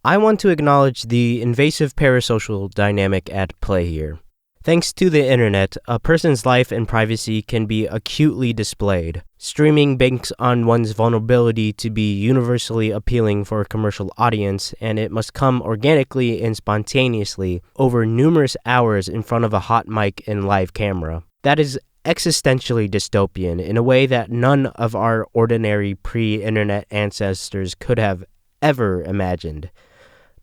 I want to acknowledge the invasive parasocial dynamic at play here. Thanks to the internet, a person's life and privacy can be acutely displayed. Streaming banks on one's vulnerability to be universally appealing for a commercial audience, and it must come organically and spontaneously over numerous hours in front of a hot mic and live camera. That is existentially dystopian in a way that none of our ordinary pre-internet ancestors could have ever imagined.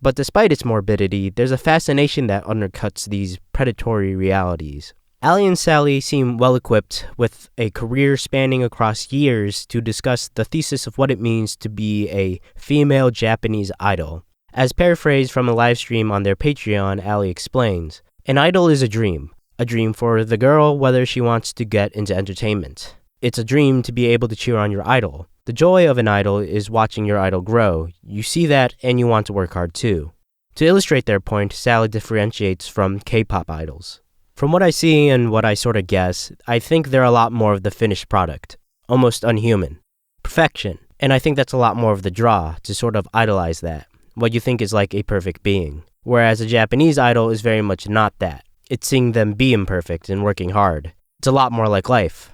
But despite its morbidity, there's a fascination that undercuts these predatory realities. Ali and Sally seem well-equipped with a career spanning across years to discuss the thesis of what it means to be a female Japanese idol. As paraphrased from a live stream on their Patreon, Ali explains, "An idol is a dream for the girl whether she wants to get into entertainment. It's a dream to be able to cheer on your idol. The joy of an idol is watching your idol grow. You see that and you want to work hard too." To illustrate their point, Sally differentiates from K-pop idols. "From what I see and what I sort of guess, I think they're a lot more of the finished product, almost unhuman. Perfection. And I think that's a lot more of the draw, to sort of idolize that, what you think is like a perfect being. Whereas a Japanese idol is very much not that. It's seeing them be imperfect and working hard. It's a lot more like life."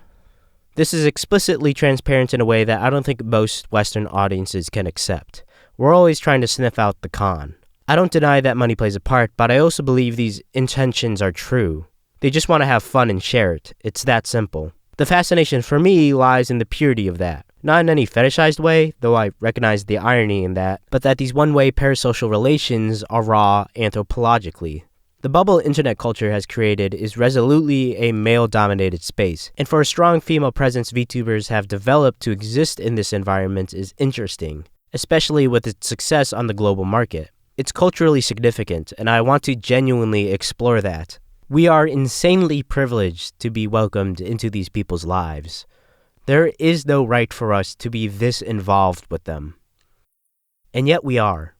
This is explicitly transparent in a way that I don't think most Western audiences can accept. We're always trying to sniff out the con. I don't deny that money plays a part, but I also believe these intentions are true. They just want to have fun and share it. It's that simple. The fascination for me lies in the purity of that. Not in any fetishized way, though I recognize the irony in that, but that these one-way parasocial relations are raw anthropologically. The bubble internet culture has created is resolutely a male-dominated space, and for a strong female presence VTubers have developed to exist in this environment is interesting, especially with its success on the global market. It's culturally significant, and I want to genuinely explore that. We are insanely privileged to be welcomed into these people's lives. There is no right for us to be this involved with them. And yet we are.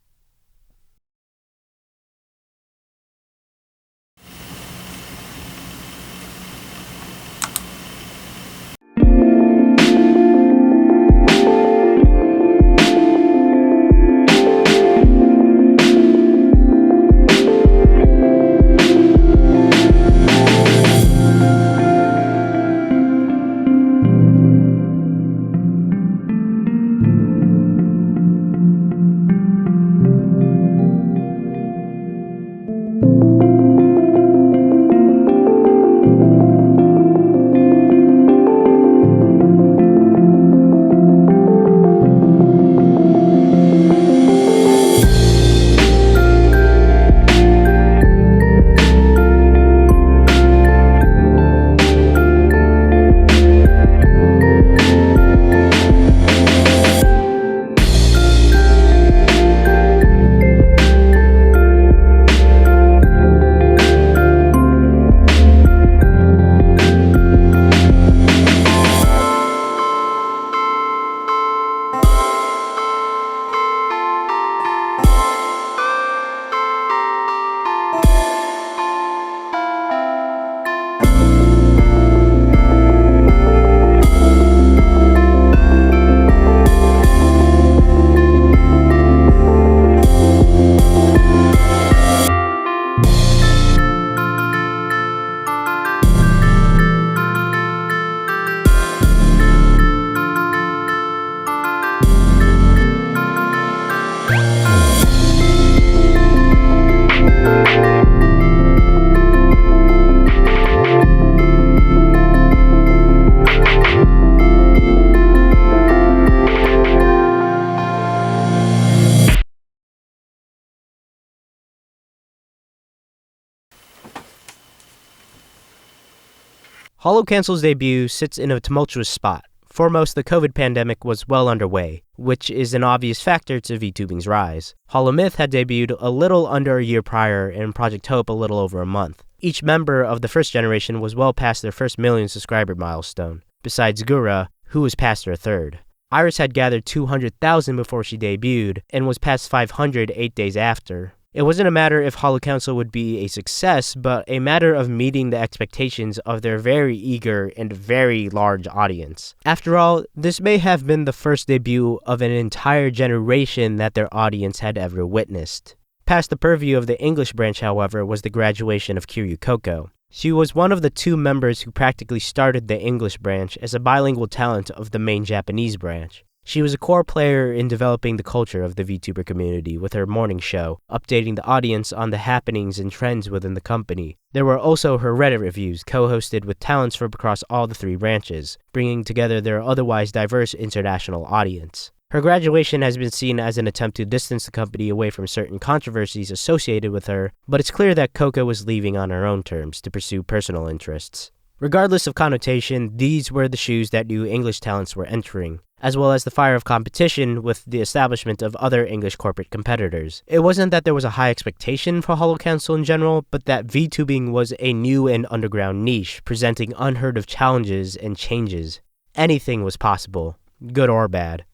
holoCouncil's debut sits in a tumultuous spot. Foremost, the COVID pandemic was well underway, which is an obvious factor to VTubing's rise. HoloMyth had debuted a little under a year prior, and Project Hope a little over a month. Each member of the first generation was well past their first million subscriber milestone, besides Gura, who was past her third. Iris had gathered 200,000 before she debuted, and was past 500 8 days after. It wasn't a matter if holoCouncil would be a success, but a matter of meeting the expectations of their very eager and very large audience. After all, this may have been the first debut of an entire generation that their audience had ever witnessed. Past the purview of the English branch, however, was the graduation of Kiryu Koko. She was one of the 2 members who practically started the English branch as a bilingual talent of the main Japanese branch. She was a core player in developing the culture of the VTuber community with her morning show, updating the audience on the happenings and trends within the company. There were also her Reddit reviews, co-hosted with talents from across all the 3 branches, bringing together their otherwise diverse international audience. Her graduation has been seen as an attempt to distance the company away from certain controversies associated with her, but it's clear that Koko was leaving on her own terms to pursue personal interests. Regardless of connotation, these were the shoes that new English talents were entering, as well as the fire of competition with the establishment of other English corporate competitors. It wasn't that there was a high expectation for holoCouncil in general, but that VTubing was a new and underground niche, presenting unheard of challenges and changes. Anything was possible, good or bad.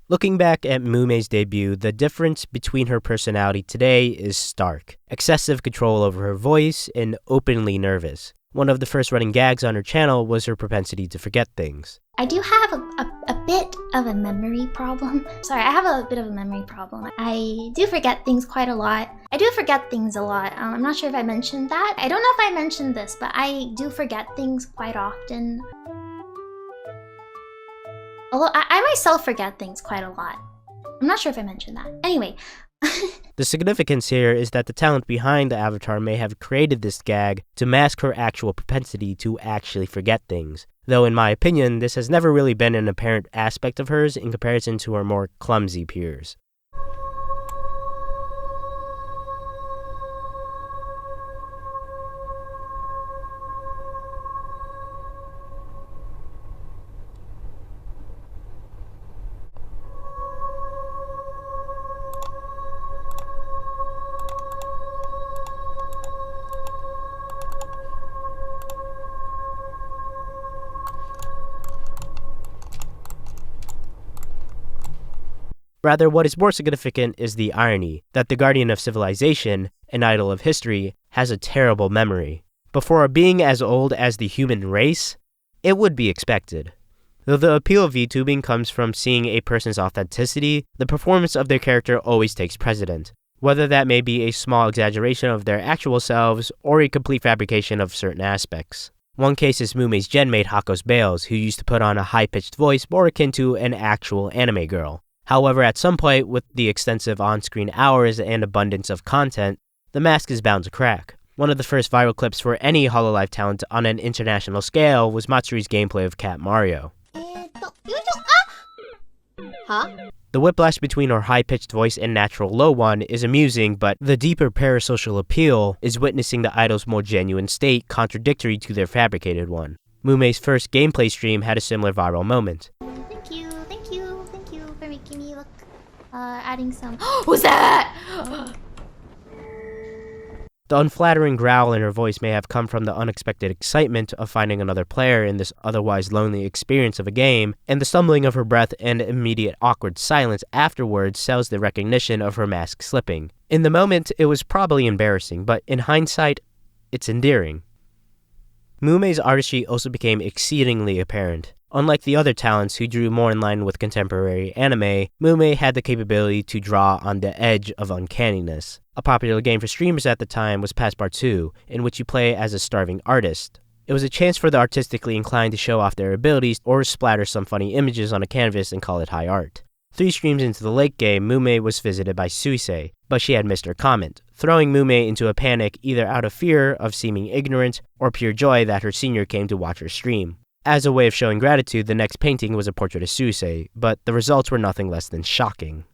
Looking back at Mumei's debut, the difference between her personality today is stark. Excessive control over her voice and openly nervous. One of the first running gags on her channel was her propensity to forget things. I do have a bit of a memory problem. Sorry, I have a bit of a memory problem. I do forget things quite a lot. I'm not sure if I mentioned that. I don't know if I mentioned this, but I do forget things quite often. Although I myself forget things quite a lot. I'm not sure if I mentioned that. Anyway. The significance here is that the talent behind the avatar may have created this gag to mask her actual propensity to actually forget things. Though in my opinion, this has never really been an apparent aspect of hers in comparison to her more clumsy peers. Rather, what is more significant is the irony that the guardian of civilization, an idol of history, has a terrible memory. But for a being as old as the human race, it would be expected. Though the appeal of VTubing comes from seeing a person's authenticity, the performance of their character always takes precedent, whether that may be a small exaggeration of their actual selves or a complete fabrication of certain aspects. One case is Mumei's genmate Hako's Bales, who used to put on a high-pitched voice more akin to an actual anime girl. However, at some point, with the extensive on-screen hours and abundance of content, the mask is bound to crack. One of the first viral clips for any HoloLive talent on an international scale was Matsuri's gameplay of Cat Mario. The whiplash between her high-pitched voice and natural low one is amusing, but the deeper parasocial appeal is witnessing the idol's more genuine state contradictory to their fabricated one. Mumei's first gameplay stream had a similar viral moment. Thank you for making me look, adding some. Who's that? The unflattering growl in her voice may have come from the unexpected excitement of finding another player in this otherwise lonely experience of a game, and the stumbling of her breath and immediate awkward silence afterwards sells the recognition of her mask slipping. In the moment, it was probably embarrassing, but in hindsight, it's endearing. Mumei's artistry also became exceedingly apparent. Unlike the other talents who drew more in line with contemporary anime, Mumei had the capability to draw on the edge of uncanniness. A popular game for streamers at the time was Passpar 2, in which you play as a starving artist. It was a chance for the artistically inclined to show off their abilities or splatter some funny images on a canvas and call it high art. 3 streams into the late game, Mumei was visited by Suisei, but she had missed her comment, throwing Mumei into a panic either out of fear of seeming ignorant or pure joy that her senior came to watch her stream. As a way of showing gratitude, the next painting was a portrait of Suisei, but the results were nothing less than shocking.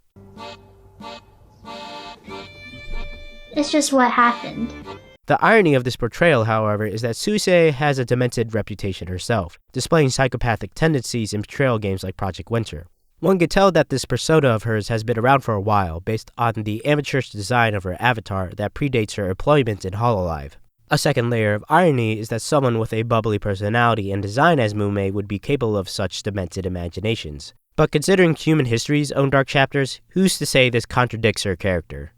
It's just what happened. The irony of this portrayal, however, is that Suisei has a demented reputation herself, displaying psychopathic tendencies in portrayal games like Project Winter. One could tell that this persona of hers has been around for a while, based on the amateurish design of her avatar that predates her employment in HoloLive. A second layer of irony is that someone with a bubbly personality and design as Mumei would be capable of such demented imaginations. But considering human history's own dark chapters, who's to say this contradicts her character?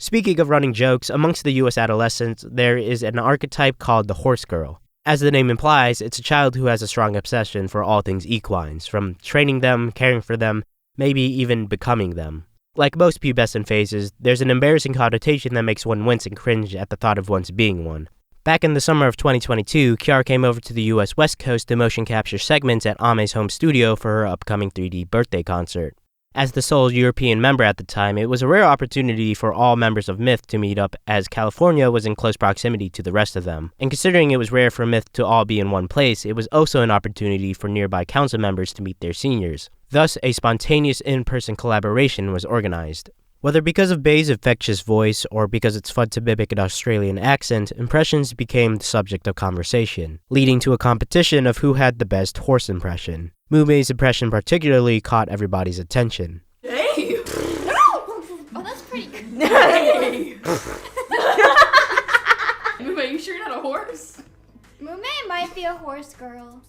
Speaking of running jokes, amongst the US adolescents, there is an archetype called the horse girl. As the name implies, it's a child who has a strong obsession for all things equines, from training them, caring for them, maybe even becoming them. Like most pubescent phases, there's an embarrassing connotation that makes one wince and cringe at the thought of once being one. Back in the summer of 2022, Kiara came over to the US West Coast to motion capture segments at Ame's home studio for her upcoming 3D birthday concert. As the sole European member at the time, it was a rare opportunity for all members of Myth to meet up, as California was in close proximity to the rest of them. And considering it was rare for Myth to all be in one place, it was also an opportunity for nearby council members to meet their seniors. Thus, a spontaneous in-person collaboration was organized. Whether because of Bai's infectious voice or because it's fun to mimic an Australian accent, impressions became the subject of conversation, leading to a competition of who had the best horse impression. Mumei's impression particularly caught everybody's attention. Hey! Oh, that's pretty good. Hey! Mumei, you sure you're not a horse? Mumei might be a horse girl.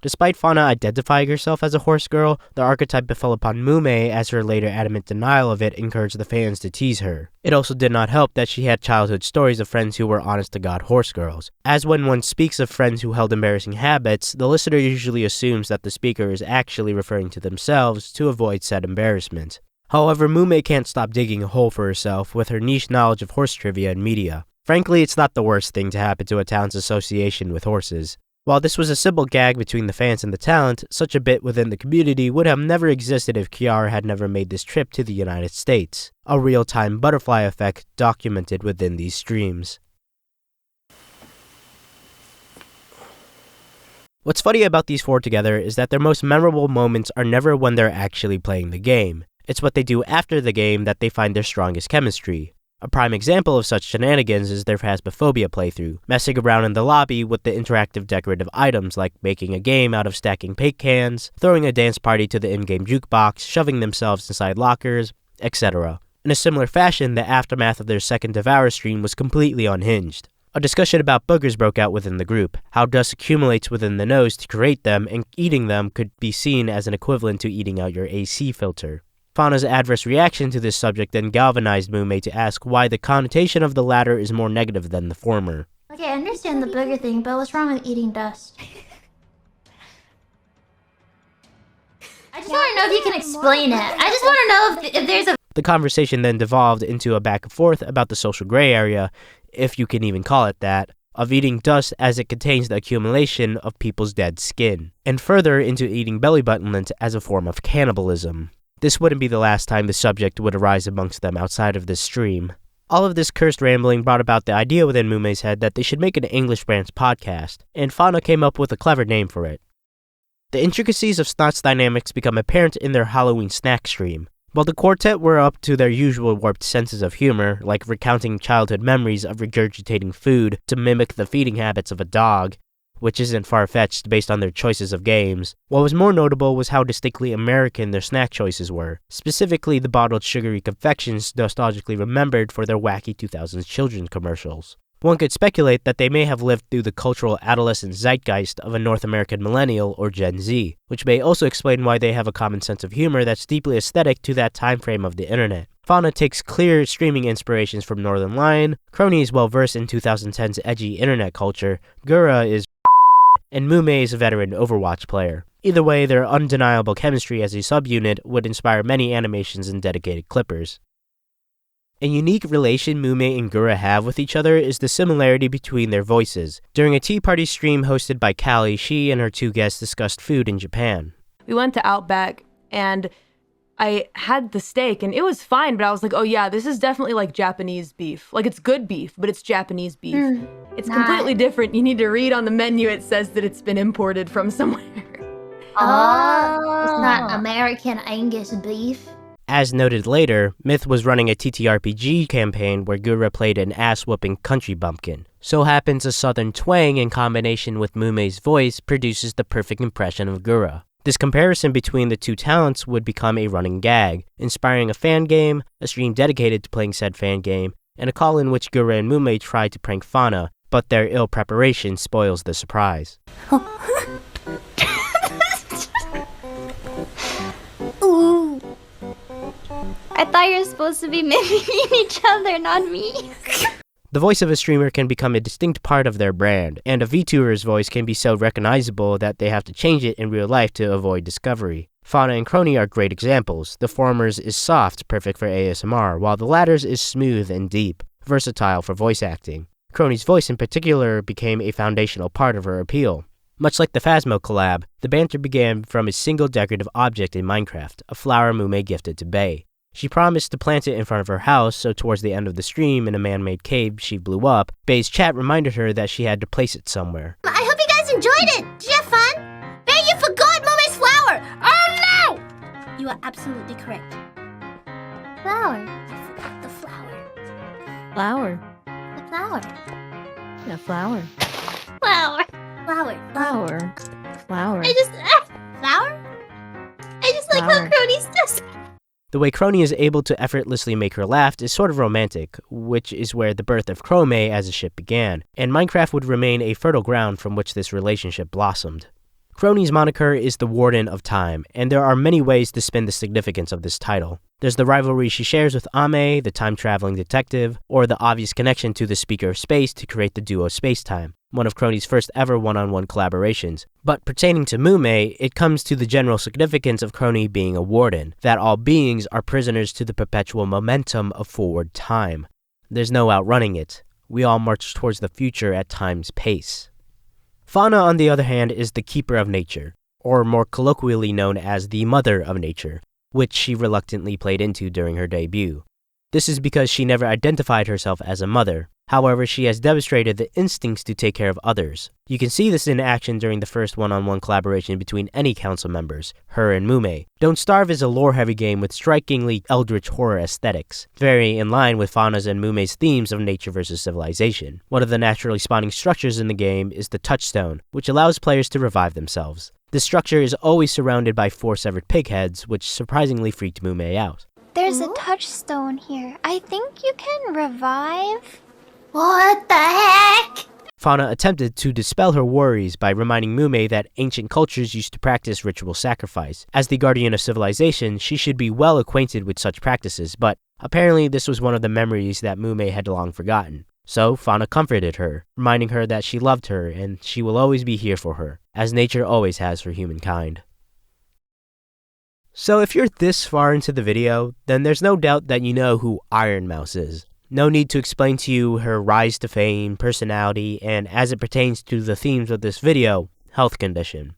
Despite Fauna identifying herself as a horse girl, the archetype befell upon Mumei as her later adamant denial of it encouraged the fans to tease her. It also did not help that she had childhood stories of friends who were honest-to-God horse girls. As when one speaks of friends who held embarrassing habits, the listener usually assumes that the speaker is actually referring to themselves to avoid said embarrassment. However, Mumei can't stop digging a hole for herself with her niche knowledge of horse trivia and media. Frankly, it's not the worst thing to happen to a town's association with horses. While this was a simple gag between the fans and the talent, such a bit within the community would have never existed if Kiara had never made this trip to the United States, a real-time butterfly effect documented within these streams. What's funny about these four together is that their most memorable moments are never when they're actually playing the game. It's what they do after the game that they find their strongest chemistry. A prime example of such shenanigans is their Phasmophobia playthrough, messing around in the lobby with the interactive decorative items like making a game out of stacking paint cans, throwing a dance party to the in-game jukebox, shoving themselves inside lockers, etc. In a similar fashion, the aftermath of their second Devour stream was completely unhinged. A discussion about boogers broke out within the group, how dust accumulates within the nose to create them, and eating them could be seen as an equivalent to eating out your AC filter. Fauna's adverse reaction to this subject then galvanized Mumei to ask why the connotation of the latter is more negative than the former. Okay, I understand the booger thing, but what's wrong with eating dust? I just want to know if you can explain it. I just want to know if there's a... The conversation then devolved into a back and forth about the social gray area, if you can even call it that, of eating dust as it contains the accumulation of people's dead skin, and further into eating belly button lint as a form of cannibalism. This wouldn't be the last time the subject would arise amongst them outside of this stream. All of this cursed rambling brought about the idea within Mumei's head that they should make an English branch podcast, and Fauna came up with a clever name for it. The intricacies of Snot's dynamics become apparent in their Halloween snack stream. While the quartet were up to their usual warped senses of humor, like recounting childhood memories of regurgitating food to mimic the feeding habits of a dog, which isn't far-fetched based on their choices of games, what was more notable was how distinctly American their snack choices were, specifically the bottled sugary confections nostalgically remembered for their wacky 2000s children's commercials. One could speculate that they may have lived through the cultural adolescent zeitgeist of a North American millennial or Gen Z, which may also explain why they have a common sense of humor that's deeply aesthetic to that time frame of the internet. Fauna takes clear streaming inspirations from Northern Lion, Crony is well-versed in 2010's edgy internet culture, Gura is and Mumei is a veteran Overwatch player. Either way, their undeniable chemistry as a subunit would inspire many animations and dedicated clippers. A unique relation Mumei and Gura have with each other is the similarity between their voices. During a tea party stream hosted by Callie, she and her two guests discussed food in Japan. We went to Outback, and I had the steak, and it was fine, but I was like, oh yeah, this is definitely like Japanese beef. Like, it's good beef, but it's Japanese beef. It's completely different. You need to read on the menu, it says that it's been imported from somewhere. Oh, it's not American Angus beef. As noted later, Myth was running a TTRPG campaign where Gura played an ass-whooping country bumpkin. So happens a southern twang in combination with Mumei's voice produces the perfect impression of Gura. This comparison between the two talents would become a running gag, inspiring a fan game, a stream dedicated to playing said fan game, and a call in which Gura and Mumei try to prank Fauna, but their ill preparation spoils the surprise. Ooh. I thought you were supposed to be mimicking each other, not me. The voice of a streamer can become a distinct part of their brand, and a VTuber's voice can be so recognizable that they have to change it in real life to avoid discovery. Fauna and Crony are great examples. The former's is soft, perfect for ASMR, while the latter's is smooth and deep, versatile for voice acting. Crony's voice in particular became a foundational part of her appeal. Much like the Phasmo collab, the banter began from a single decorative object in Minecraft, a flower Mumei gifted to Bae. She promised to plant it in front of her house, so towards the end of the stream in a man-made cave she blew up, Bae's chat reminded her that she had to place it somewhere. I hope you guys enjoyed it! Did you have fun? Bae, you forgot Mumei's flower! Oh no! You are absolutely correct. Flower. I forgot the flower. Flower. The flower. Yeah, flower. Flower. Flower. Flower. Flower. Flower? I just like how Crony's does. The way Crony is able to effortlessly make her laugh is sort of romantic, which is where the birth of Chrome as a ship began, and Minecraft would remain a fertile ground from which this relationship blossomed. Crony's moniker is the Warden of Time, and there are many ways to spin the significance of this title. There's the rivalry she shares with Ame, the time-traveling detective, or the obvious connection to the Speaker of Space to create the duo Spacetime, one of Crony's first ever one-on-one collaborations. But pertaining to Mumei, it comes to the general significance of Crony being a warden, that all beings are prisoners to the perpetual momentum of forward time. There's no outrunning it. We all march towards the future at time's pace. Fauna, on the other hand, is the keeper of nature, or more colloquially known as the mother of nature, which she reluctantly played into during her debut. This is because she never identified herself as a mother. However, she has demonstrated the instincts to take care of others. You can see this in action during the first one-on-one collaboration between any council members, her and Mumei. Don't Starve is a lore-heavy game with strikingly eldritch horror aesthetics, very in line with Fauna's and Mumei's themes of nature versus civilization. One of the naturally spawning structures in the game is the touchstone, which allows players to revive themselves. This structure is always surrounded by 4 severed pig heads, which surprisingly freaked Mumei out. There's a touchstone here. I think you can revive. What the heck? Fauna attempted to dispel her worries by reminding Mumei that ancient cultures used to practice ritual sacrifice. As the guardian of civilization, she should be well acquainted with such practices, but apparently this was one of the memories that Mumei had long forgotten. So Fauna comforted her, reminding her that she loved her and she will always be here for her, as nature always has for humankind. So if you're this far into the video, then there's no doubt that you know who Iron Mouse is. No need to explain to you her rise to fame, personality, and as it pertains to the themes of this video, health condition.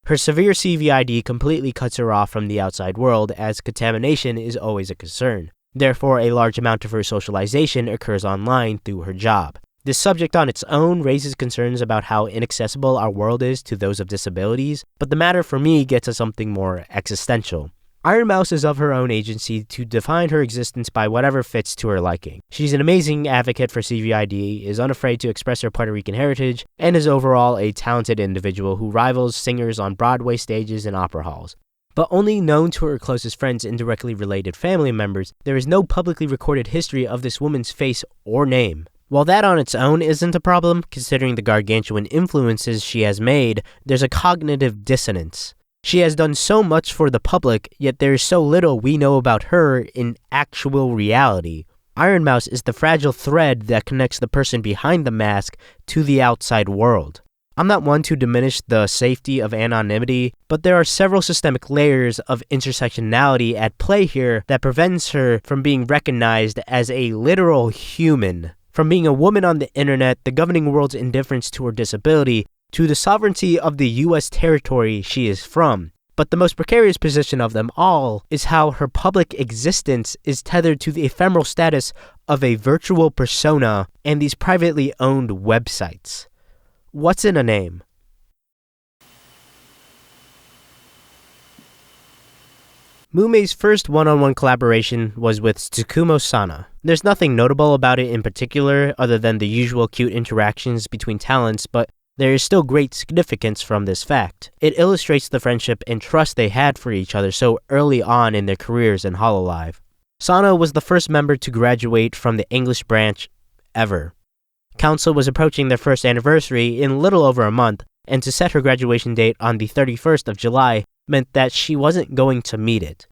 Her severe CVID completely cuts her off from the outside world, as contamination is always a concern. Therefore, a large amount of her socialization occurs online through her job. This subject on its own raises concerns about how inaccessible our world is to those of disabilities, but the matter for me gets to something more existential. Iron Mouse is of her own agency to define her existence by whatever fits to her liking. She's an amazing advocate for CVID, is unafraid to express her Puerto Rican heritage, and is overall a talented individual who rivals singers on Broadway stages and opera halls. But only known to her closest friends and directly related family members, there is no publicly recorded history of this woman's face or name. While that on its own isn't a problem, considering the gargantuan influences she has made, there's a cognitive dissonance. She has done so much for the public, yet there is so little we know about her in actual reality. Iron Mouse is the fragile thread that connects the person behind the mask to the outside world. I'm not one to diminish the safety of anonymity, but there are several systemic layers of intersectionality at play here that prevents her from being recognized as a literal human. From being a woman on the internet, the governing world's indifference to her disability, to the sovereignty of the US territory she is from. But the most precarious position of them all is how her public existence is tethered to the ephemeral status of a virtual persona and these privately owned websites. What's in a name? Mumei's first one-on-one collaboration was with Tsukumo Sana. There's nothing notable about it in particular other than the usual cute interactions between talents, but there is still great significance from this fact. It illustrates the friendship and trust they had for each other so early on in their careers in HoloLive. Sana was the first member to graduate from the English branch ever. Council was approaching their first anniversary in little over a month, and to set her graduation date on the 31st of July meant that she wasn't going to meet it.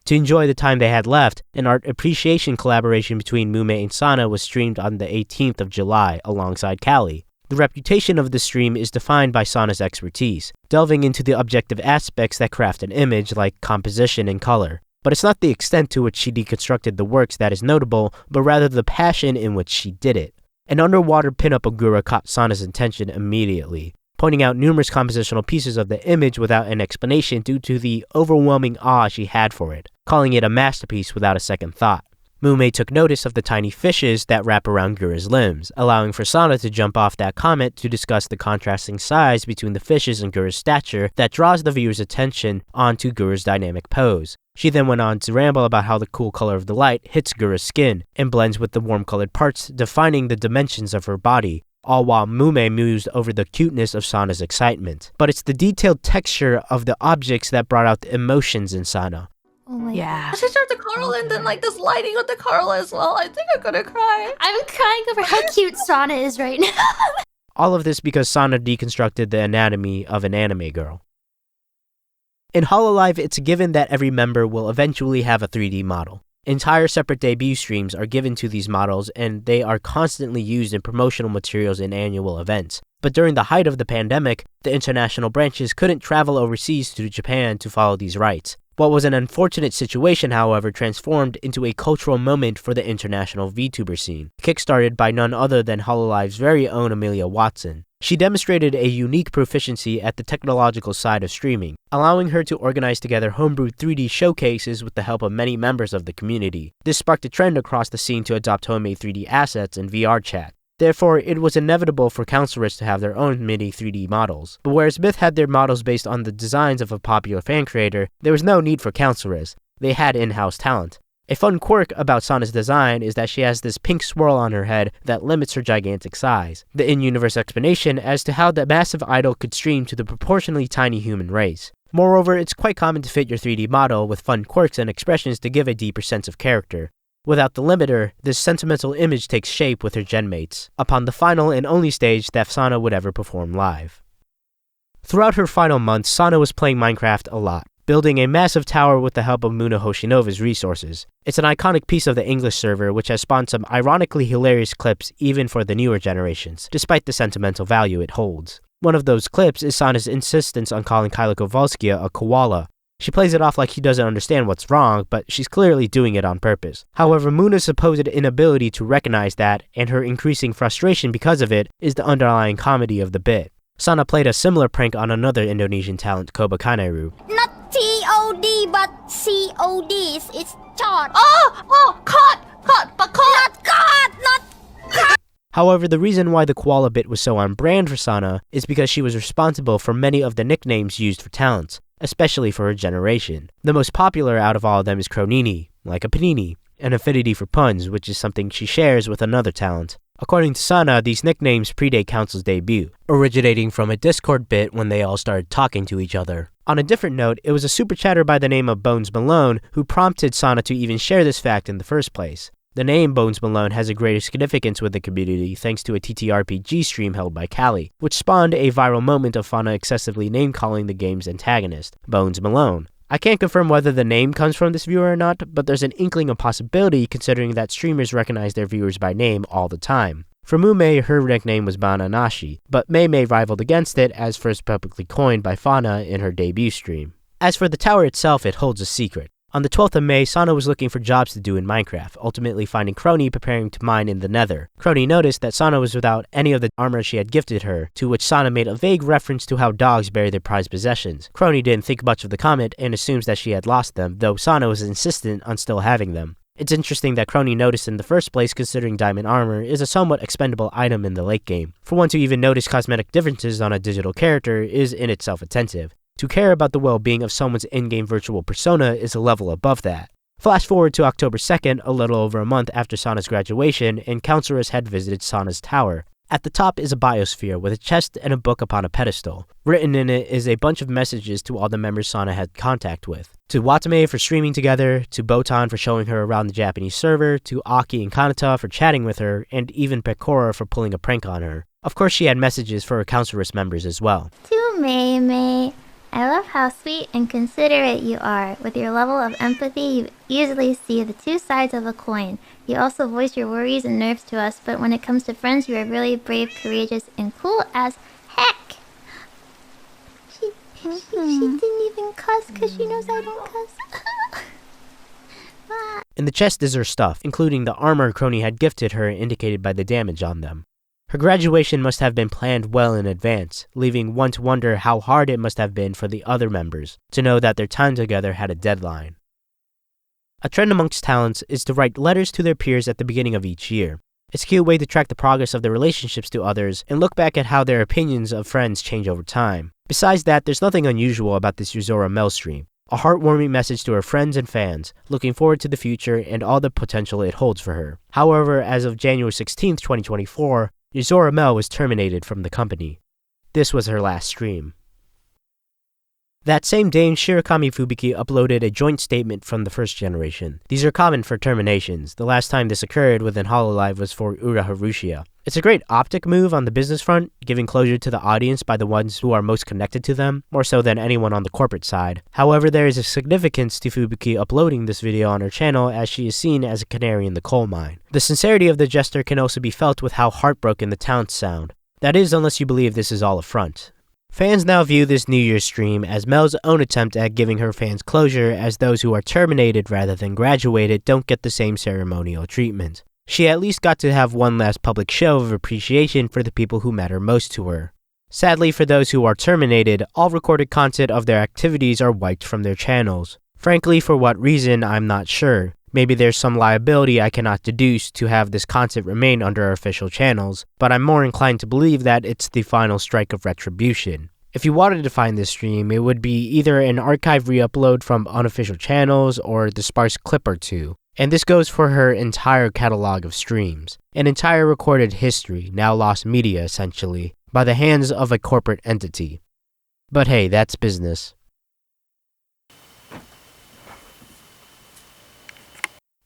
To enjoy the time they had left, an art appreciation collaboration between Mumei and Sana was streamed on the 18th of July alongside Callie. The reputation of the stream is defined by Sana's expertise, delving into the objective aspects that craft an image like composition and color. But it's not the extent to which she deconstructed the works that is notable, but rather the passion in which she did it. An underwater pinup Ogura caught Sana's attention immediately, pointing out numerous compositional pieces of the image without an explanation due to the overwhelming awe she had for it, calling it a masterpiece without a second thought. Mumei took notice of the tiny fishes that wrap around Gura's limbs, allowing for Sana to jump off that comment to discuss the contrasting size between the fishes and Gura's stature that draws the viewer's attention onto Gura's dynamic pose. She then went on to ramble about how the cool color of the light hits Gura's skin and blends with the warm-colored parts, defining the dimensions of her body, all while Mumei mused over the cuteness of Sana's excitement. But it's the detailed texture of the objects that brought out the emotions in Sana. Oh my Yeah. She starts to curl and then like this lighting with the curl as well. I think I'm gonna cry. I'm crying over how cute Sana is right now. All of this because Sana deconstructed the anatomy of an anime girl. In HoloLive, it's a given that every member will eventually have a 3D model. Entire separate debut streams are given to these models, and they are constantly used in promotional materials in annual events. But during the height of the pandemic, the international branches couldn't travel overseas to Japan to follow these rights. What was an unfortunate situation, however, transformed into a cultural moment for the international VTuber scene, kickstarted by none other than HoloLive's very own Amelia Watson. She demonstrated a unique proficiency at the technological side of streaming, allowing her to organize together homebrewed 3D showcases with the help of many members of the community. This sparked a trend across the scene to adopt homemade 3D assets in VR chat. Therefore, it was inevitable for councilors to have their own mini 3D models. But whereas Myth had their models based on the designs of a popular fan creator, there was no need for councilors. They had in-house talent. A fun quirk about Sana's design is that she has this pink swirl on her head that limits her gigantic size. The in-universe explanation as to how the massive idol could stream to the proportionally tiny human race. Moreover, it's quite common to fit your 3D model with fun quirks and expressions to give a deeper sense of character. Without the limiter, this sentimental image takes shape with her genmates, upon the final and only stage that Sana would ever perform live. Throughout her final months, Sana was playing Minecraft a lot, building a massive tower with the help of Muna Hoshinova's resources. It's an iconic piece of the English server which has spawned some ironically hilarious clips even for the newer generations, despite the sentimental value it holds. One of those clips is Sana's insistence on calling Kyla Kowalskia a koala. She plays it off like she doesn't understand what's wrong, but she's clearly doing it on purpose. However, Muna's supposed inability to recognize that, and her increasing frustration because of it, is the underlying comedy of the bit. Sana played a similar prank on another Indonesian talent, Koba Kanairu. Not T-O-D, but C-O-D. It's short. Caught, but caught. Not God, not... However, the reason why the koala bit was so on brand for Sana is because she was responsible for many of the nicknames used for talents, especially for her generation. The most popular out of all of them is Kronini, like a panini, an affinity for puns, which is something she shares with another talent. According to Sana, these nicknames predate Council's debut, originating from a Discord bit when they all started talking to each other. On a different note, it was a super chatter by the name of Bones Malone who prompted Sana to even share this fact in the first place. The name Bones Malone has a greater significance with the community thanks to a TTRPG stream held by Callie, which spawned a viral moment of Fauna excessively name-calling the game's antagonist, Bones Malone. I can't confirm whether the name comes from this viewer or not, but there's an inkling of possibility considering that streamers recognize their viewers by name all the time. For Mumei, her nickname was Nanashi, but Mei rivaled against it as first publicly coined by Fauna in her debut stream. As for the tower itself, it holds a secret. On the 12th of May, Sana was looking for jobs to do in Minecraft, ultimately finding Crony preparing to mine in the Nether. Crony noticed that Sana was without any of the armor she had gifted her, to which Sana made a vague reference to how dogs bury their prized possessions. Crony didn't think much of the comment and assumes that she had lost them, though Sana was insistent on still having them. It's interesting that Crony noticed in the first place considering diamond armor is a somewhat expendable item in the late game. For one to even notice cosmetic differences on a digital character is in itself attentive. To care about the well-being of someone's in-game virtual persona is a level above that. Flash forward to October 2nd, a little over a month after Sana's graduation, and counselors had visited Sana's tower. At the top is a biosphere with a chest and a book upon a pedestal. Written in it is a bunch of messages to all the members Sana had contact with. To Watame for streaming together, to Botan for showing her around the Japanese server, to Aki and Kanata for chatting with her, and even Pekora for pulling a prank on her. Of course, she had messages for her counseloress members as well. To Mei, I love how sweet and considerate you are. With your level of empathy, you easily see the two sides of a coin. You also voice your worries and nerves to us, but when it comes to friends, you are really brave, courageous, and cool as heck. She didn't even cuss because she knows I don't cuss. In the chest is her stuff, including the armor Crony had gifted her, indicated by the damage on them. Her graduation must have been planned well in advance, leaving one to wonder how hard it must have been for the other members to know that their time together had a deadline. A trend amongst talents is to write letters to their peers at the beginning of each year. It's a cute way to track the progress of their relationships to others and look back at how their opinions of friends change over time. Besides that, there's nothing unusual about this Yuzora Mel stream. A heartwarming message to her friends and fans, looking forward to the future and all the potential it holds for her. However, as of January 16, 2024, Yuzora Mel was terminated from the company. This was her last stream. That same day, Shirakami Fubuki uploaded a joint statement from the first generation. These are common for terminations. The last time this occurred within HoloLive was for Uraharushia. It's a great optic move on the business front, giving closure to the audience by the ones who are most connected to them, more so than anyone on the corporate side. However, there is a significance to Fubuki uploading this video on her channel, as she is seen as a canary in the coal mine. The sincerity of the gesture can also be felt with how heartbroken the talents sound. That is, unless you believe this is all a front. Fans now view this New Year's stream as Mel's own attempt at giving her fans closure, as those who are terminated rather than graduated don't get the same ceremonial treatment. She at least got to have one last public show of appreciation for the people who matter most to her. Sadly, for those who are terminated, all recorded content of their activities are wiped from their channels. Frankly, for what reason, I'm not sure. Maybe there's some liability I cannot deduce to have this content remain under our official channels, but I'm more inclined to believe that it's the final strike of retribution. If you wanted to find this stream, it would be either an archive re-upload from unofficial channels or the sparse clip or two. And this goes for her entire catalog of streams. An entire recorded history, now lost media essentially, by the hands of a corporate entity. But hey, that's business.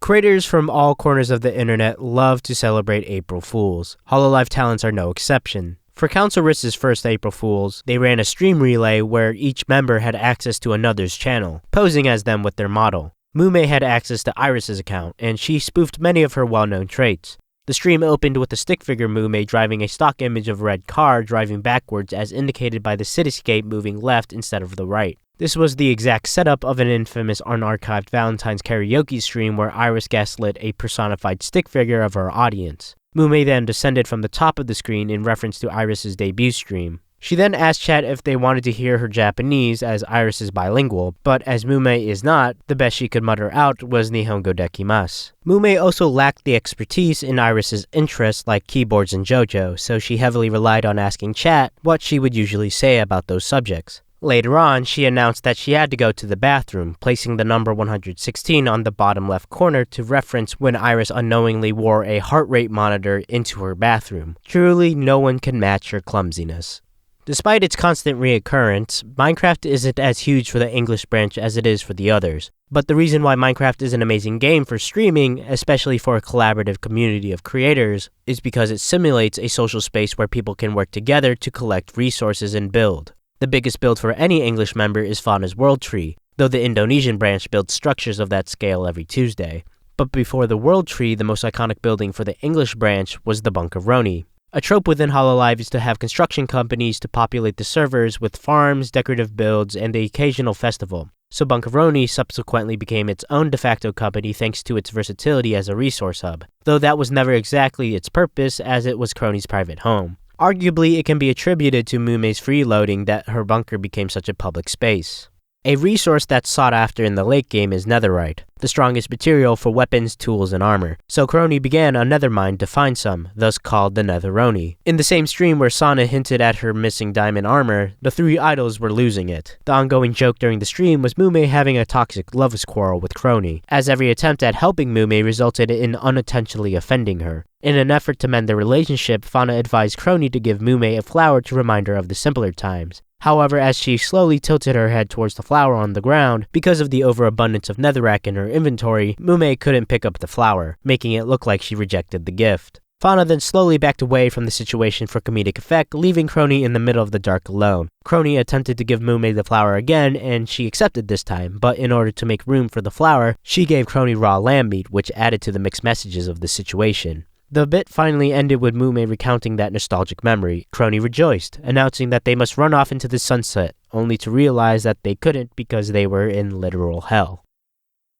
Creators from all corners of the internet love to celebrate April Fools. HoloLive talents are no exception. For Council Ritz's first April Fools, they ran a stream relay where each member had access to another's channel, posing as them with their model. Mumei had access to Iris's account, and she spoofed many of her well-known traits. The stream opened with a stick figure Mumei driving a stock image of a red car driving backwards as indicated by the cityscape moving left instead of the right. This was the exact setup of an infamous unarchived Valentine's karaoke stream where Iris gaslit a personified stick figure of her audience. Mumei then descended from the top of the screen in reference to Iris's debut stream. She then asked chat if they wanted to hear her Japanese, as Iris is bilingual, but as Mumei is not, the best she could mutter out was Nihongo dekimasu. Mumei also lacked the expertise in Iris's interests like keyboards and JoJo, so she heavily relied on asking chat what she would usually say about those subjects. Later on, she announced that she had to go to the bathroom, placing the number 116 on the bottom left corner to reference when Iris unknowingly wore a heart rate monitor into her bathroom. Truly, no one can match her clumsiness. Despite its constant reoccurrence, Minecraft isn't as huge for the English branch as it is for the others. But the reason why Minecraft is an amazing game for streaming, especially for a collaborative community of creators, is because it simulates a social space where people can work together to collect resources and build. The biggest build for any English member is Fauna's World Tree, though the Indonesian branch builds structures of that scale every Tuesday. But before the World Tree, the most iconic building for the English branch was the Bunkeroni. A trope within HoloLive is to have construction companies to populate the servers with farms, decorative builds, and the occasional festival. So Bunkeroni subsequently became its own de facto company thanks to its versatility as a resource hub, though that was never exactly its purpose as it was Crony's private home. Arguably, it can be attributed to Mumei's freeloading that her bunker became such a public space. A resource that's sought after in the late game is netherite, the strongest material for weapons, tools, and armor. So Crony began a nether mine to find some, thus called the Netheroni. In the same stream where Sana hinted at her missing diamond armor, the three idols were losing it. The ongoing joke during the stream was Mumei having a toxic love quarrel with Crony, as every attempt at helping Mumei resulted in unintentionally offending her. In an effort to mend the relationship, Fauna advised Crony to give Mumei a flower to remind her of the simpler times. However, as she slowly tilted her head towards the flower on the ground, because of the overabundance of netherrack in her inventory, Mumei couldn't pick up the flower, making it look like she rejected the gift. Fauna then slowly backed away from the situation for comedic effect, leaving Crony in the middle of the dark alone. Crony attempted to give Mumei the flower again, and she accepted this time, but in order to make room for the flower, she gave Crony raw lamb meat, which added to the mixed messages of the situation. The bit finally ended with Mumei recounting that nostalgic memory. Crony rejoiced, announcing that they must run off into the sunset, only to realize that they couldn't because they were in literal hell.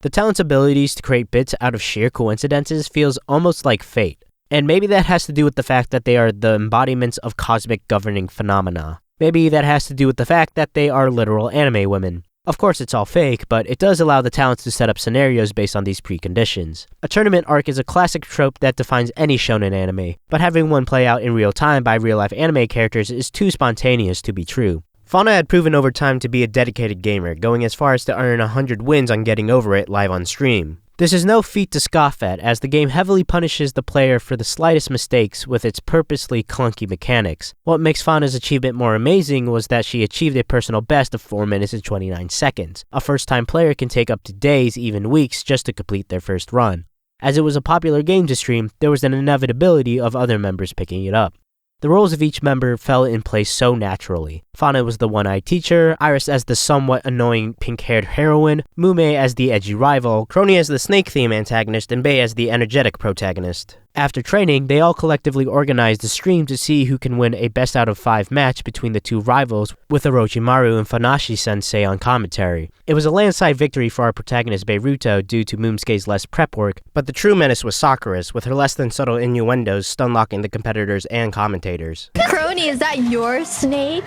The talent's abilities to create bits out of sheer coincidences feels almost like fate. And maybe that has to do with the fact that they are the embodiments of cosmic governing phenomena. Maybe that has to do with the fact that they are literal anime women. Of course, it's all fake, but it does allow the talents to set up scenarios based on these preconditions. A tournament arc is a classic trope that defines any shonen anime, but having one play out in real time by real-life anime characters is too spontaneous to be true. Fauna had proven over time to be a dedicated gamer, going as far as to earn 100 wins on getting over it live on stream. This is no feat to scoff at, as the game heavily punishes the player for the slightest mistakes with its purposely clunky mechanics. What makes Fauna's achievement more amazing was that she achieved a personal best of 4 minutes and 29 seconds. A first-time player can take up to days, even weeks, just to complete their first run. As it was a popular game to stream, there was an inevitability of other members picking it up. The roles of each member fell in place so naturally. Fauna was the one-eyed teacher, Iris as the somewhat annoying pink-haired heroine, Mumei as the edgy rival, Crony as the snake-theme antagonist, and Bei as the energetic protagonist. After training, they all collectively organized a stream to see who can win a best-out-of-5 match between the two rivals, with Orochimaru and Funashi-sensei on commentary. It was a landslide victory for our protagonist Beiruto due to Moonsuke's less prep work, but the true menace was Sakura's, with her less-than-subtle innuendos stun-locking the competitors and commentators. Crony, is that your snake?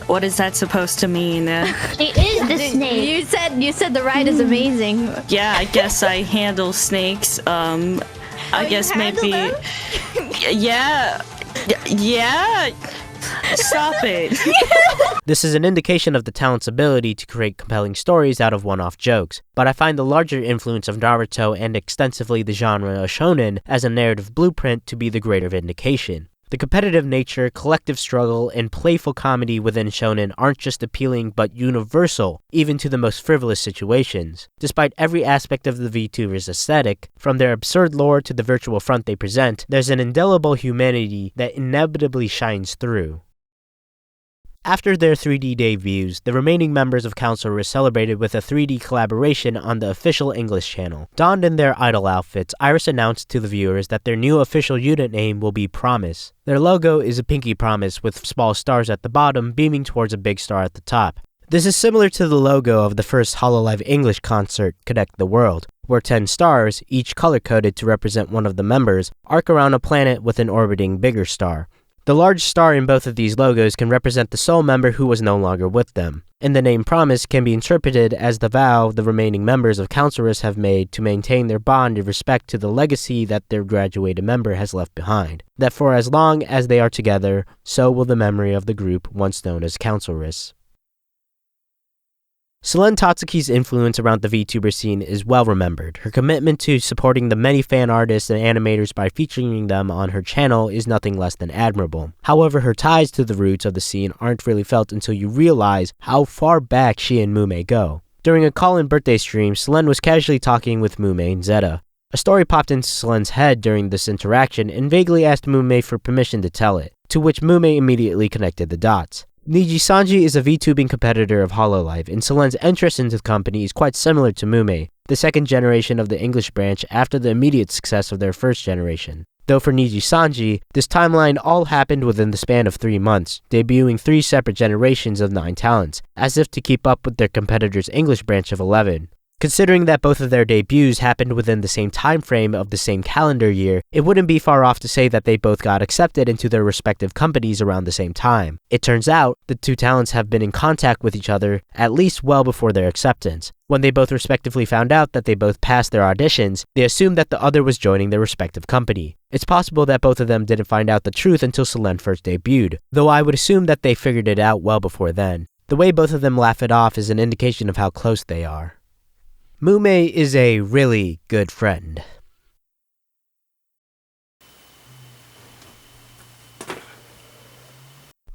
What is that supposed to mean? It is the snake. You said the ride is amazing. Yeah, I guess I handle snakes. I guess maybe. Yeah. Stop it. This is an indication of the talent's ability to create compelling stories out of one-off jokes, but I find the larger influence of Naruto and extensively the genre of shonen as a narrative blueprint to be the greater vindication. The competitive nature, collective struggle, and playful comedy within shonen aren't just appealing but universal, even to the most frivolous situations. Despite every aspect of the VTubers' aesthetic, from their absurd lore to the virtual front they present, there's an indelible humanity that inevitably shines through. After their 3D debuts, the remaining members of Council were celebrated with a 3D collaboration on the official English channel. Donned in their idol outfits, Iris announced to the viewers that their new official unit name will be Promise. Their logo is a pinky promise with small stars at the bottom beaming towards a big star at the top. This is similar to the logo of the first HoloLive English concert, Connect the World, where 10 stars, each color-coded to represent one of the members, arc around a planet with an orbiting bigger star. The large star in both of these logos can represent the sole member who was no longer with them, and the name Promise can be interpreted as the vow the remaining members of Councilors have made to maintain their bond in respect to the legacy that their graduated member has left behind, that for as long as they are together, so will the memory of the group once known as Councilors. Selene Tatsuki's influence around the VTuber scene is well remembered. Her commitment to supporting the many fan artists and animators by featuring them on her channel is nothing less than admirable. However, her ties to the roots of the scene aren't really felt until you realize how far back she and Mumei go. During a call-in birthday stream, Selene was casually talking with Mumei and Zeta. A story popped into Selene's head during this interaction and vaguely asked Mumei for permission to tell it, to which Mumei immediately connected the dots. Niji Sanji is a VTubing competitor of HoloLive, and Selene's interest into the company is quite similar to Mumei, the second generation of the English branch after the immediate success of their first generation. Though for Niji Sanji, this timeline all happened within the span of 3 months, debuting 3 separate generations of 9 talents, as if to keep up with their competitor's English branch of 11. Considering that both of their debuts happened within the same time frame of the same calendar year, it wouldn't be far off to say that they both got accepted into their respective companies around the same time. It turns out, the two talents have been in contact with each other at least well before their acceptance. When they both respectively found out that they both passed their auditions, they assumed that the other was joining their respective company. It's possible that both of them didn't find out the truth until Selene first debuted, though I would assume that they figured it out well before then. The way both of them laugh it off is an indication of how close they are. Mumei is a really good friend.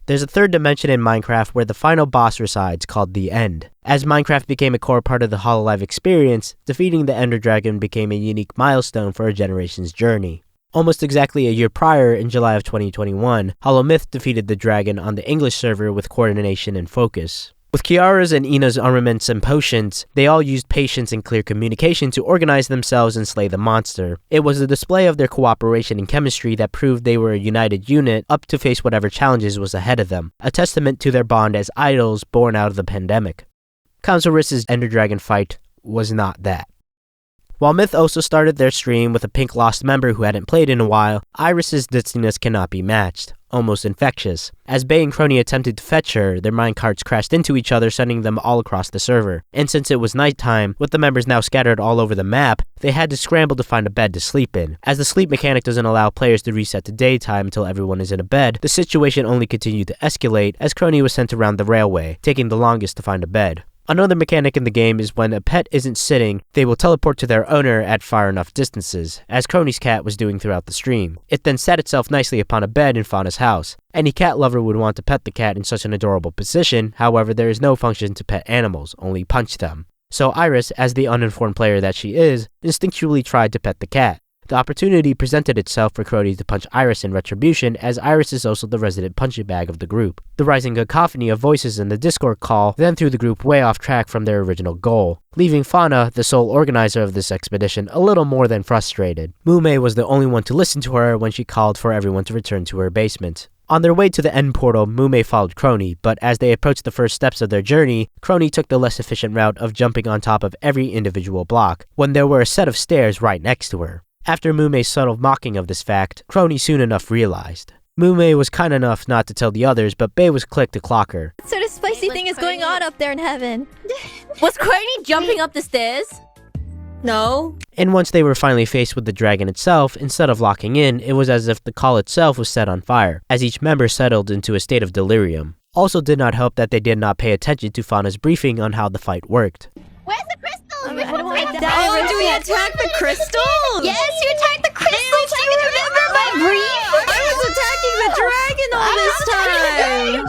There's a third dimension in Minecraft where the final boss resides, called the End. As Minecraft became a core part of the HoloLive experience, defeating the Ender Dragon became a unique milestone for a generation's journey. Almost exactly a year prior, in July of 2021, HoloMyth defeated the dragon on the English server with coordination and focus. With Kiara's and Ina's armaments and potions, they all used patience and clear communication to organize themselves and slay the monster. It was a display of their cooperation and chemistry that proved they were a united unit up to face whatever challenges was ahead of them, a testament to their bond as idols born out of the pandemic. Council Riss's Ender Dragon fight was not that. While Myth also started their stream with a pink lost member who hadn't played in a while, Iris's ditziness cannot be matched, almost infectious. As Bay and Crony attempted to fetch her, their minecarts crashed into each other, sending them all across the server. And since it was nighttime, with the members now scattered all over the map, they had to scramble to find a bed to sleep in. As the sleep mechanic doesn't allow players to reset to daytime until everyone is in a bed, the situation only continued to escalate as Crony was sent around the railway, taking the longest to find a bed. Another mechanic in the game is when a pet isn't sitting, they will teleport to their owner at far enough distances, as Crony's cat was doing throughout the stream. It then sat itself nicely upon a bed in Fauna's house. Any cat lover would want to pet the cat in such an adorable position, however there is no function to pet animals, only punch them. So Iris, as the uninformed player that she is, instinctually tried to pet the cat. The opportunity presented itself for Crony to punch Iris in retribution, as Iris is also the resident punching bag of the group. The rising cacophony of voices in the Discord call then threw the group way off track from their original goal, leaving Fauna, the sole organizer of this expedition, a little more than frustrated. Mumei was the only one to listen to her when she called for everyone to return to her basement. On their way to the end portal, Mumei followed Crony, but as they approached the first steps of their journey, Crony took the less efficient route of jumping on top of every individual block, when there were a set of stairs right next to her. After Mumei's subtle mocking of this fact, Crony soon enough realized. Mumei was kind enough not to tell the others, but Bay was quick to clock her. What sort of spicy thing is going on up there in heaven? Was Crony jumping up the stairs? No. And once they were finally faced with the dragon itself, instead of locking in, it was as if the call itself was set on fire, as each member settled into a state of delirium. Also did not help that they did not pay attention to Fauna's briefing on how the fight worked. Where's the crystals? I don't want to die. Oh, do we attack the crystals? Yes, you attacked the crystals. Do you remember my brief? I was attacking the dragon all this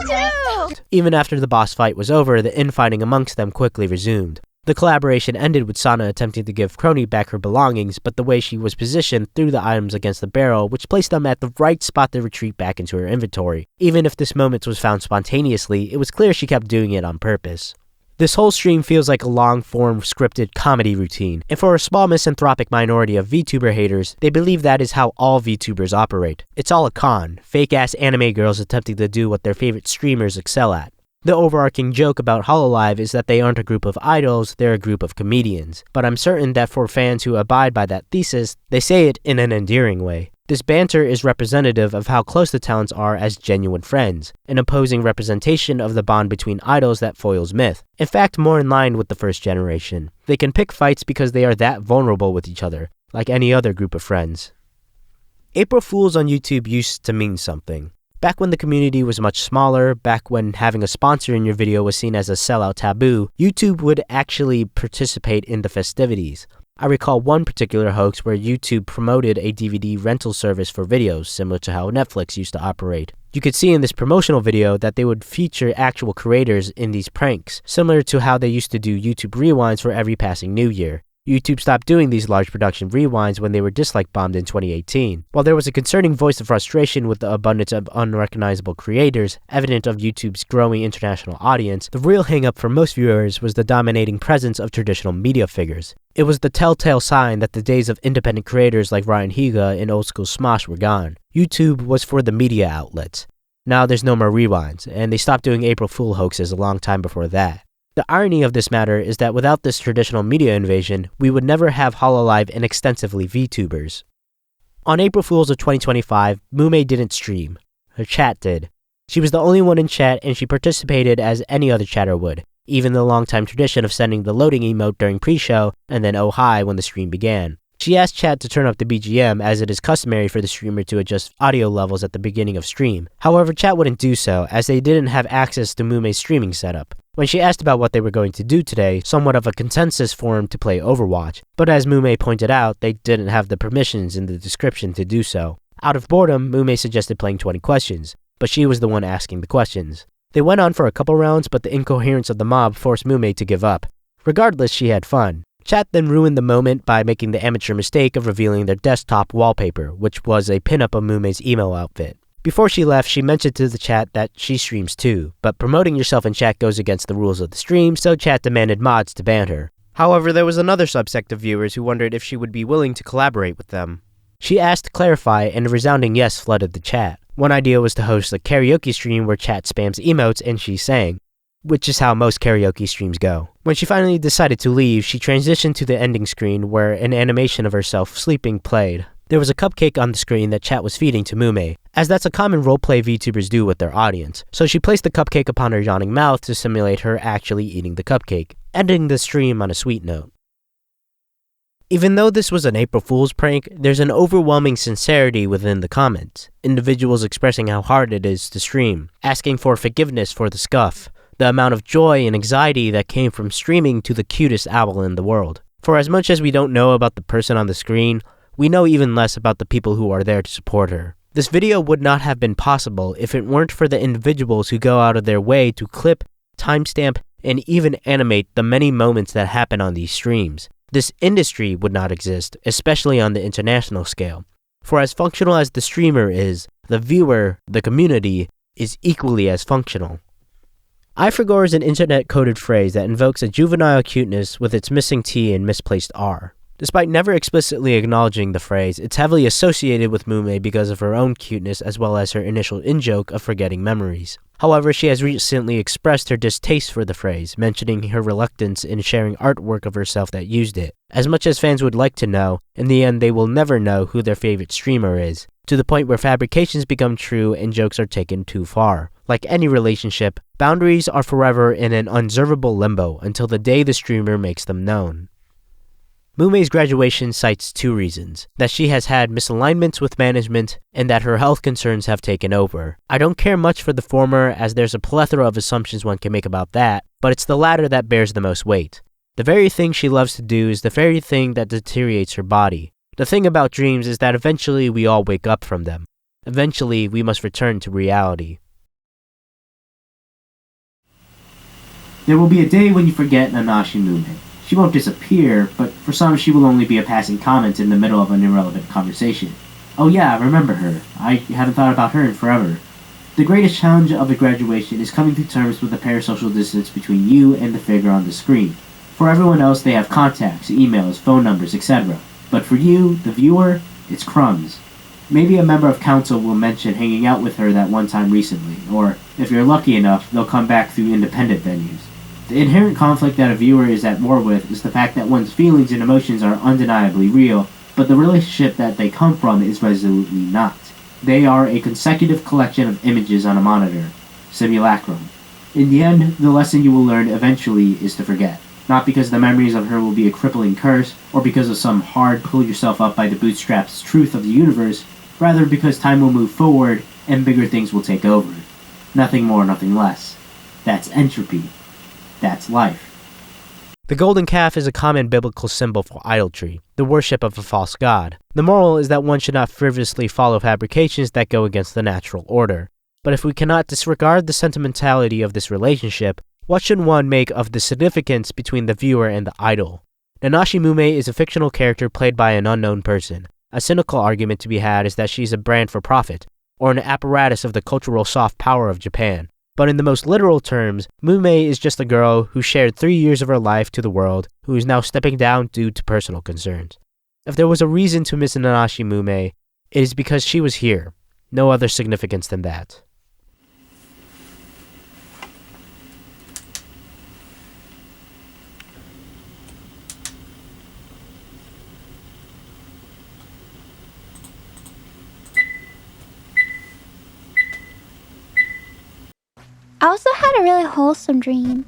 time. Too. Even after the boss fight was over, the infighting amongst them quickly resumed. The collaboration ended with Sana attempting to give Crony back her belongings, but the way she was positioned threw the items against the barrel, which placed them at the right spot to retreat back into her inventory. Even if this moment was found spontaneously, it was clear she kept doing it on purpose. This whole stream feels like a long-form scripted comedy routine, and for a small misanthropic minority of VTuber haters, they believe that is how all VTubers operate. It's all a con, fake-ass anime girls attempting to do what their favorite streamers excel at. The overarching joke about HoloLive is that they aren't a group of idols, they're a group of comedians, but I'm certain that for fans who abide by that thesis, they say it in an endearing way. This banter is representative of how close the talents are as genuine friends, an opposing representation of the bond between idols that foils Myth. In fact, more in line with the first generation. They can pick fights because they are that vulnerable with each other, like any other group of friends. April Fools on YouTube used to mean something. Back when the community was much smaller, back when having a sponsor in your video was seen as a sellout taboo, YouTube would actually participate in the festivities. I recall one particular hoax where YouTube promoted a DVD rental service for videos, similar to how Netflix used to operate. You could see in this promotional video that they would feature actual creators in these pranks, similar to how they used to do YouTube rewinds for every passing New Year. YouTube stopped doing these large production rewinds when they were dislike bombed in 2018. While there was a concerning voice of frustration with the abundance of unrecognizable creators, evident of YouTube's growing international audience, the real hang-up for most viewers was the dominating presence of traditional media figures. It was the telltale sign that the days of independent creators like Ryan Higa and Old School Smosh were gone. YouTube was for the media outlets. Now there's no more rewinds, and they stopped doing April Fool hoaxes a long time before that. The irony of this matter is that without this traditional media invasion, we would never have HoloLive and extensively VTubers. On April Fools of 2025, Mumei didn't stream. Her chat did. She was the only one in chat and she participated as any other chatter would, even the long-time tradition of sending the loading emote during pre-show and then oh hi when the stream began. She asked chat to turn up the BGM as it is customary for the streamer to adjust audio levels at the beginning of stream. However, chat wouldn't do so as they didn't have access to Mumei's streaming setup. When she asked about what they were going to do today, somewhat of a consensus formed to play Overwatch, but as Mumei pointed out, they didn't have the permissions in the description to do so. Out of boredom, Mumei suggested playing 20 questions, but she was the one asking the questions. They went on for a couple rounds, but the incoherence of the mob forced Mumei to give up. Regardless, she had fun. Chat then ruined the moment by making the amateur mistake of revealing their desktop wallpaper, which was a pinup of Mumei's emo outfit. Before she left, she mentioned to the chat that she streams too, but promoting yourself in chat goes against the rules of the stream, so chat demanded mods to ban her. However, there was another subsect of viewers who wondered if she would be willing to collaborate with them. She asked to clarify, and a resounding yes flooded the chat. One idea was to host a karaoke stream where chat spams emotes and she sang, which is how most karaoke streams go. When she finally decided to leave, she transitioned to the ending screen where an animation of herself sleeping played. There was a cupcake on the screen that chat was feeding to Mumei, as that's a common roleplay VTubers do with their audience, so she placed the cupcake upon her yawning mouth to simulate her actually eating the cupcake, ending the stream on a sweet note. Even though this was an April Fool's prank, there's an overwhelming sincerity within the comments, individuals expressing how hard it is to stream, asking for forgiveness for the scuff, the amount of joy and anxiety that came from streaming to the cutest owl in the world. For as much as we don't know about the person on the screen, we know even less about the people who are there to support her. This video would not have been possible if it weren't for the individuals who go out of their way to clip, timestamp, and even animate the many moments that happen on these streams. This industry would not exist, especially on the international scale. For as functional as the streamer is, the viewer, the community, is equally as functional. I-for-gore is an internet-coded phrase that invokes a juvenile cuteness with its missing T and misplaced R. Despite never explicitly acknowledging the phrase, it's heavily associated with Mumei because of her own cuteness as well as her initial in-joke of forgetting memories. However, she has recently expressed her distaste for the phrase, mentioning her reluctance in sharing artwork of herself that used it. As much as fans would like to know, in the end they will never know who their favorite streamer is, to the point where fabrications become true and jokes are taken too far. Like any relationship, boundaries are forever in an unservable limbo until the day the streamer makes them known. Mumei's graduation cites two reasons: that she has had misalignments with management, and that her health concerns have taken over. I don't care much for the former, as there's a plethora of assumptions one can make about that, but it's the latter that bears the most weight. The very thing she loves to do is the very thing that deteriorates her body. The thing about dreams is that eventually we all wake up from them. Eventually, we must return to reality. There will be a day when you forget Nanashi Mumei. She won't disappear, but for some she will only be a passing comment in the middle of an irrelevant conversation. Oh yeah, I remember her. I haven't thought about her in forever. The greatest challenge of a graduation is coming to terms with the parasocial distance between you and the figure on the screen. For everyone else, they have contacts, emails, phone numbers, etc. But for you, the viewer, it's crumbs. Maybe a member of council will mention hanging out with her that one time recently, or if you're lucky enough, they'll come back through independent venues. The inherent conflict that a viewer is at war with is the fact that one's feelings and emotions are undeniably real, but the relationship that they come from is resolutely not. They are a consecutive collection of images on a monitor, simulacrum. In the end, the lesson you will learn eventually is to forget. Not because the memories of her will be a crippling curse, or because of some hard pull-yourself-up-by-the-bootstraps truth of the universe, rather because time will move forward and bigger things will take over. Nothing more, nothing less. That's entropy. That's life. The golden calf is a common biblical symbol for idolatry, the worship of a false god. The moral is that one should not frivolously follow fabrications that go against the natural order. But if we cannot disregard the sentimentality of this relationship, what should one make of the significance between the viewer and the idol? Nanashi Mumei is a fictional character played by an unknown person. A cynical argument to be had is that she's a brand for profit, or an apparatus of the cultural soft power of Japan. But in the most literal terms, Mumei is just a girl who shared 3 years of her life to the world, who is now stepping down due to personal concerns. If there was a reason to miss Nanashi Mumei, it is because she was here. No other significance than that. I also had a really wholesome dream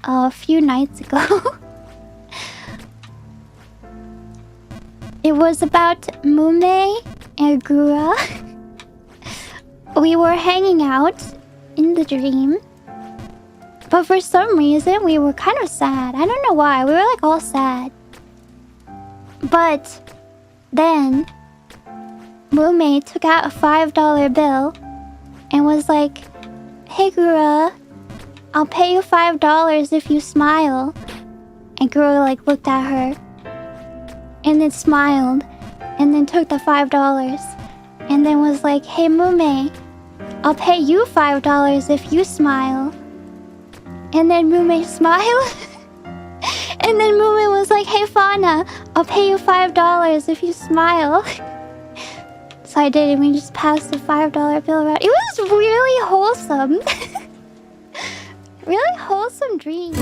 a few nights ago. It was about Mumei and Gura. We were hanging out in the dream, but for some reason we were kind of sad. I don't know why. We were like all sad. But then Mumei took out a $5 bill and was like, "Hey Gura, I'll pay you $5 if you smile." and girl like looked at her and then smiled and then took the $5 and then was like, "Hey Mumei, I'll pay you $5 if you smile." And then Mumei smiled. And then Mumei was like, "Hey Fauna, I'll pay you $5 if you smile." So I did, and we just passed the $5 bill around. It was really wholesome. Really wholesome dream.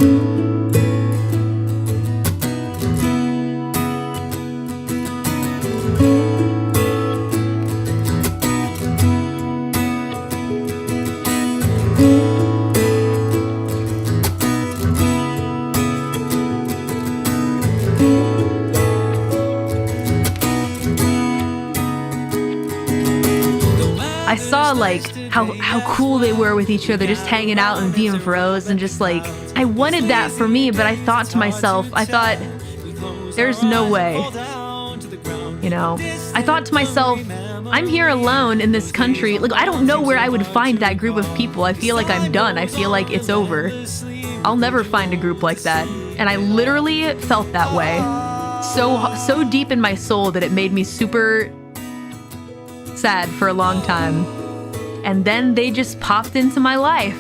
I saw like how cool they were with each other, just hanging out and being bros, and just like I wanted that for me, but I thought to myself, there's no way. You know, I thought to myself, I'm here alone in this country. Like, I don't know where I would find that group of people. I feel like I'm done. I feel like it's over. I'll never find a group like that. And I literally felt that way. So deep in my soul that it made me super sad for a long time. And then they just popped into my life.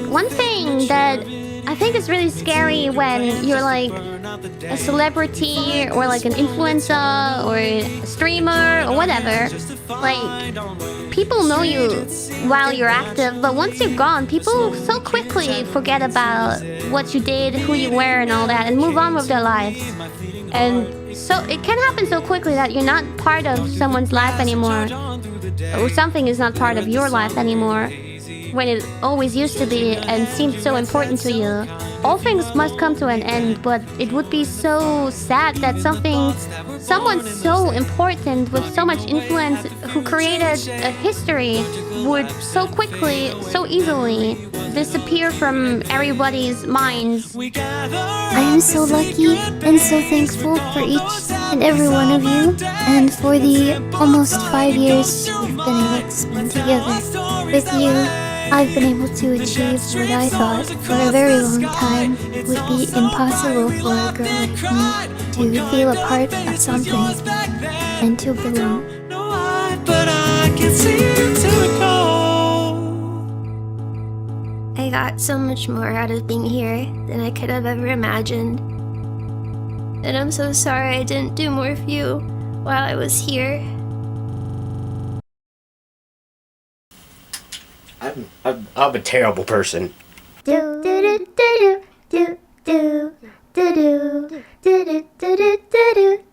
One thing that I think is really scary when you're like a celebrity or like an influencer or a streamer or whatever, like people know you while you're active, but once you're gone, people so quickly forget about what you did, who you were and all that, and move on with their lives. And so it can happen so quickly that you're not part of someone's life anymore, or something is not part of your life anymore, when it always used to be and seemed so important to you. All things must come to an end, but it would be so sad that someone so important with so much influence who created a history would so quickly, so easily disappear from everybody's minds. I am so lucky and so thankful for each and every one of you, and for the almost 5 years we've been able to spend together. With you, I've been able to achieve what I thought for a very long time would be impossible for a girl like me, to feel a part of something and to belong. I got so much more out of being here than I could have ever imagined. And I'm so sorry I didn't do more for you while I was here. I'm a terrible person. Do do do do do do do do do do do do do